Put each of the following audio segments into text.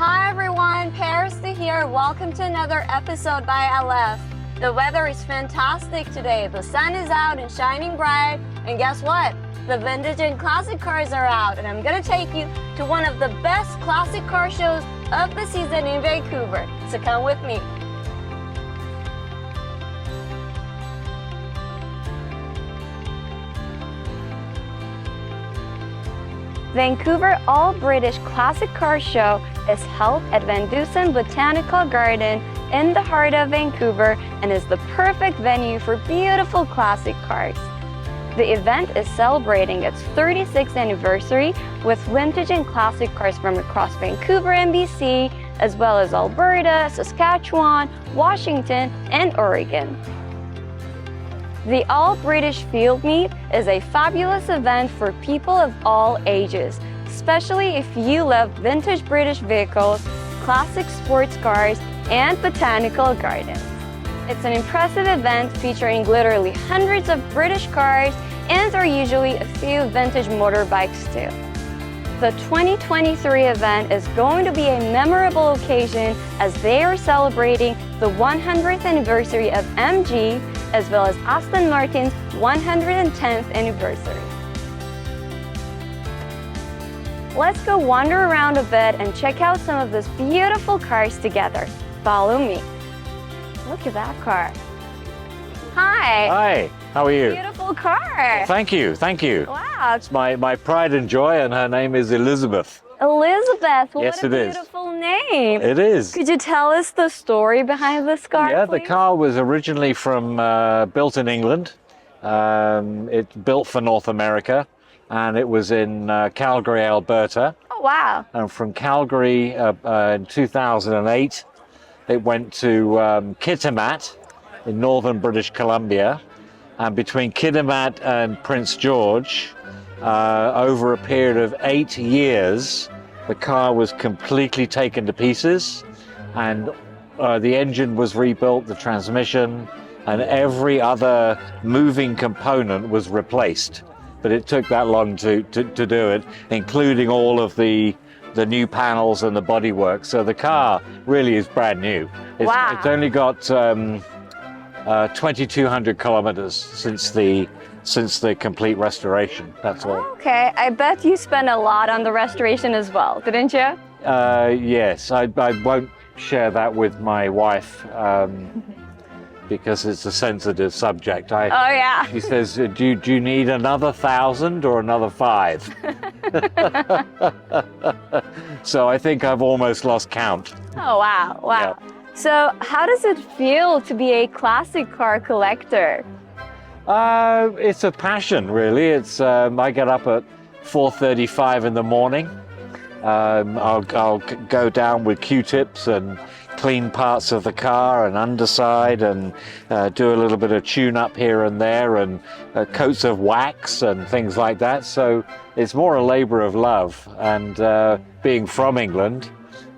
Hi everyone, Percy here. Welcome to another episode by LF. The weather is fantastic today. The sun is out and shining bright. And guess what? The vintage and classic cars are out. And I'm gonna take you to one of the best classic car shows of the season in Vancouver. So come with me. Vancouver All-British Classic Car Show is held at Van Dusen Botanical Garden in the heart of Vancouver and is the perfect venue for beautiful classic cars. The event is celebrating its 36th anniversary with vintage and classic cars from across Vancouver and BC, as well as Alberta, Saskatchewan, Washington, and Oregon. The All-British Field Meet is a fabulous event for people of all ages, especially if you love vintage British vehicles, classic sports cars, and botanical gardens. It's an impressive event featuring literally hundreds of British cars, and there are usually a few vintage motorbikes too. The 2023 event is going to be a memorable occasion as they are celebrating the 100th anniversary of MG, as well as Aston Martin's 110th anniversary. Let's go wander around a bit and check out some of these beautiful cars together. Follow me. Look at that car. Hi. Hi, how are you? Beautiful car. Thank you, thank you. Wow. It's my pride and joy, and her name is Elizabeth. Elizabeth, what Yes, a it is. beautiful name. It is. Could you tell us the story behind this car, Yeah, the please? car was originally built in England. It's built for North America, and it was in Calgary, Alberta. Oh, wow. And from Calgary in 2008, it went to Kitimat in northern British Columbia. And between Kitimat and Prince George, over a period of 8 years, the car was completely taken to pieces, and the engine was rebuilt, the transmission, and every other moving component was replaced. But it took that long to do it, including all of the new panels and the bodywork. So the car really is brand new. Wow. It's only got 2,200 kilometers since the complete restoration. That's all. Okay, I bet you spent a lot on the restoration as well, didn't you? Yes, I won't share that with my wife because it's a sensitive subject. Oh yeah. She says, do you need another 1,000 or another 5? So I think I've almost lost count. Oh wow, wow. Yeah. So how does it feel to be a classic car collector? It's a passion, really. It's I get up at 4:35 in the morning. I'll go down with Q-tips and clean parts of the car and underside, and do a little bit of tune-up here and there, and coats of wax and things like that. So it's more a labor of love. And being from England,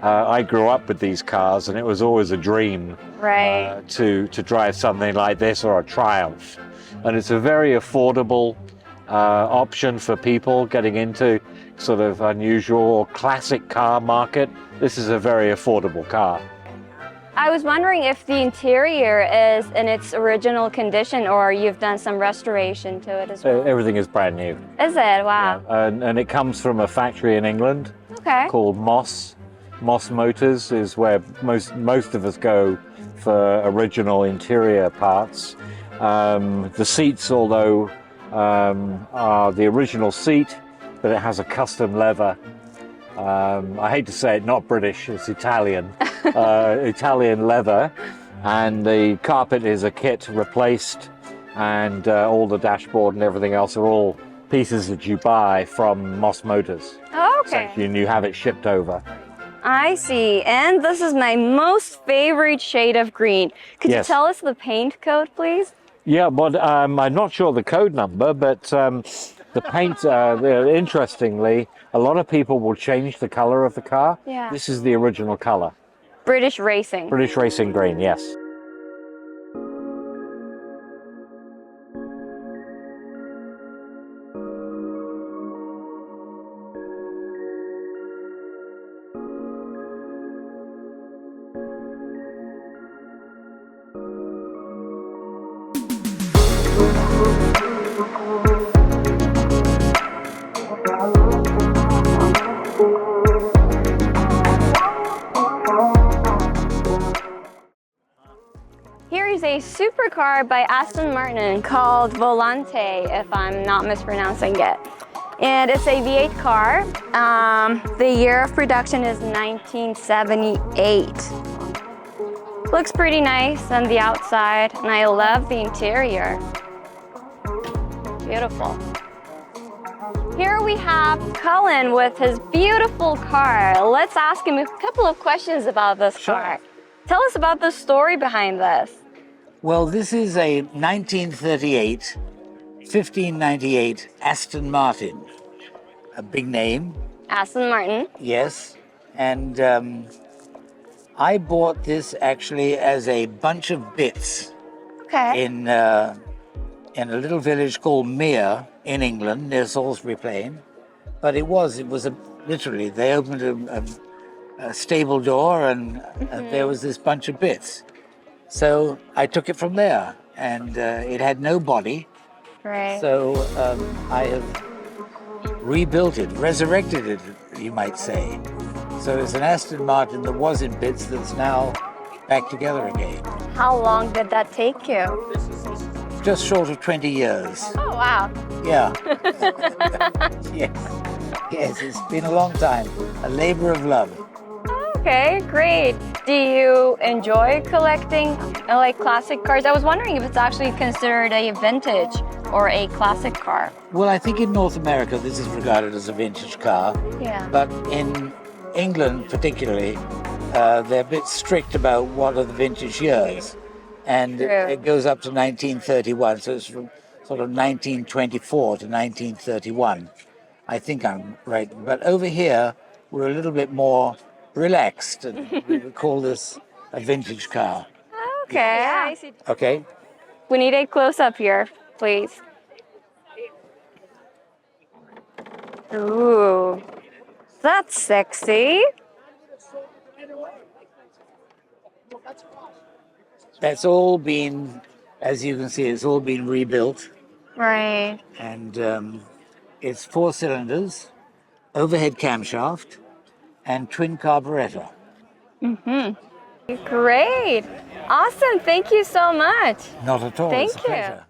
I grew up with these cars, and it was always a dream, Right. to drive something like this or a Triumph. And it's a very affordable option for people getting into sort of unusual or classic car market. This is a very affordable car. I was wondering if the interior is in its original condition or you've done some restoration to it as well. Everything is brand new. Is it? Wow. And it comes from a factory in England Okay. called Moss. Moss Motors is where most of us go for original interior parts. The seats, although are the original seat, but it has a custom leather. I hate to say it, not British, it's Italian. Italian leather, and the carpet is a kit replaced, and all the dashboard and everything else are all pieces that you buy from Moss Motors. Oh, okay. And you have it shipped over. I see. And this is my most favorite shade of green. Could you Yes. tell us the paint code, please? Yeah, but I'm not sure the code number, but the paint, interestingly, a lot of people will change the color of the car. Yeah. This is the original color. British Racing. British Racing Green, yes. is a supercar by Aston Martin called Volante, if I'm not mispronouncing it. And it's a V8 car. The year of production is 1978. Looks pretty nice on the outside, and I love the interior. Beautiful. Here we have Cullen with his beautiful car. Let's ask him a couple of questions about this car. Tell us about the story behind this. Well, this is a 1598 Aston Martin. A big name. Aston Martin. Yes. And I bought this actually as a bunch of bits in a little village called Mere in England, near Salisbury Plain. But it was literally, they opened a stable door and there was this bunch of bits. So I took it from there, and it had no body. Right. So I have rebuilt it, resurrected it, you might say. So it's an Aston Martin that was in bits that's now back together again. How long did that take you? Just short of 20 years. Oh, wow. Yeah. Yes, it's been a long time. A labor of love. Okay, great. Do you enjoy collecting like classic cars? I was wondering if it's actually considered a vintage or a classic car. Well, I think in North America this is regarded as a vintage car. Yeah. But in England particularly, they're a bit strict about what are the vintage years. And it goes up to 1931, so it's from sort of 1924 to 1931. I think I'm right. But over here, we're a little bit more relaxed, and we would call this a vintage car. Okay, I see. Okay. We need a close-up here, please. Ooh, that's sexy. That's all been, as you can see, it's all been rebuilt. Right. And it's 4 cylinders, overhead camshaft, and twin carburetor. Great. Awesome. Thank you so much. Not at all. Thank It's a you. pleasure.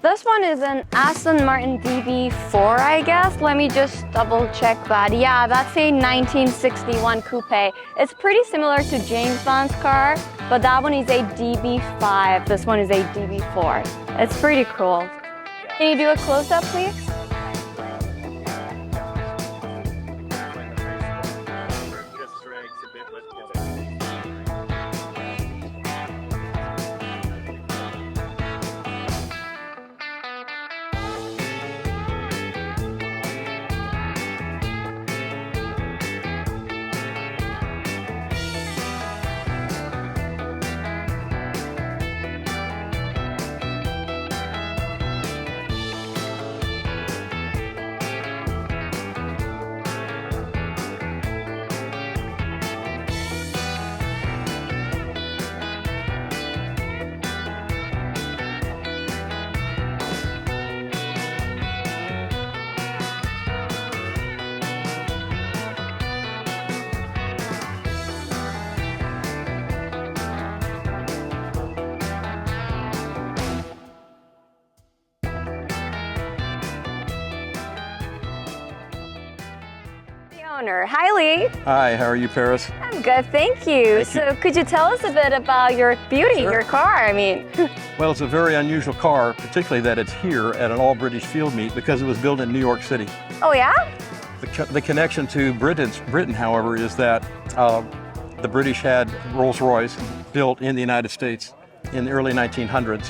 This one is an Aston Martin DB4, I guess. Let me just double check that. Yeah, that's a 1961 coupe. It's pretty similar to James Bond's car, but that one is a DB5. This one is a DB4. It's pretty cool. Can you do a close-up, please? owner. Hi, Lee. Hi, how are you, Paris? I'm good, thank you. So could you tell us a bit about your beauty, your car? I mean, Well, it's a very unusual car, particularly that it's here at an all-British field meet because it was built in New York City. oh yeah? The connection to Britain, however, is that the British had Rolls-Royce built in the United States in the early 1900s,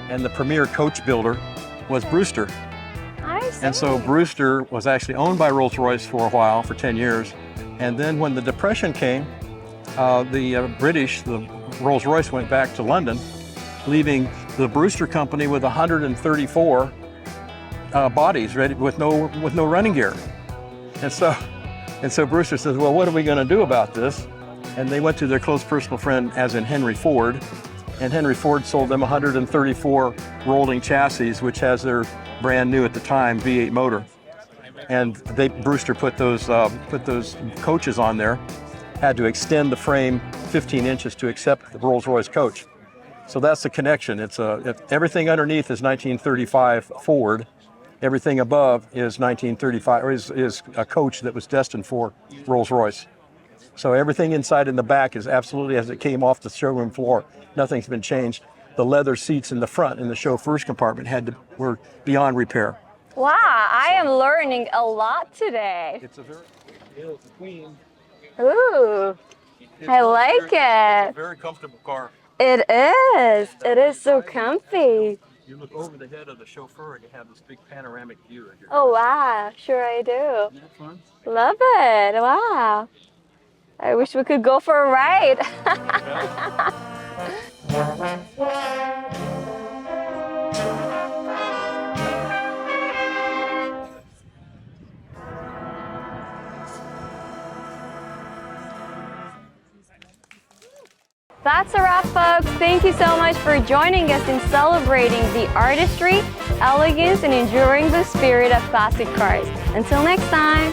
and the premier coach builder was Brewster. I see. And so Brewster was actually owned by Rolls-Royce for a while, for 10 years. And then when the Depression came, the Rolls-Royce went back to London, leaving the Brewster company with 134 bodies ready with no running gear. And so Brewster says, well, what are we going to do about this? And they went to their close personal friend, as in Henry Ford, and Henry Ford sold them 134 rolling chassis, which has their brand new at the time V8 motor. And Brewster put those coaches on there, had to extend the frame 15 inches to accept the Rolls-Royce coach. So that's the connection. Everything underneath is 1935 Ford. Everything above is 1935, or is a coach that was destined for Rolls-Royce. So everything inside and the back is absolutely as it came off the showroom floor. Nothing's been changed. The leather seats in the front in the chauffeur's compartment were beyond repair. Wow, I am learning a lot today. It's a queen. Ooh, I like it. It's a very comfortable car. It is. It is so comfy. You look over the head of the chauffeur and you have this big panoramic view of your Oh wow, sure I do. Isn't that fun? Love it. Wow. I wish we could go for a ride. That's a wrap, folks. Thank you so much for joining us in celebrating the artistry, elegance, and enduring the spirit of classic cars. Until next time.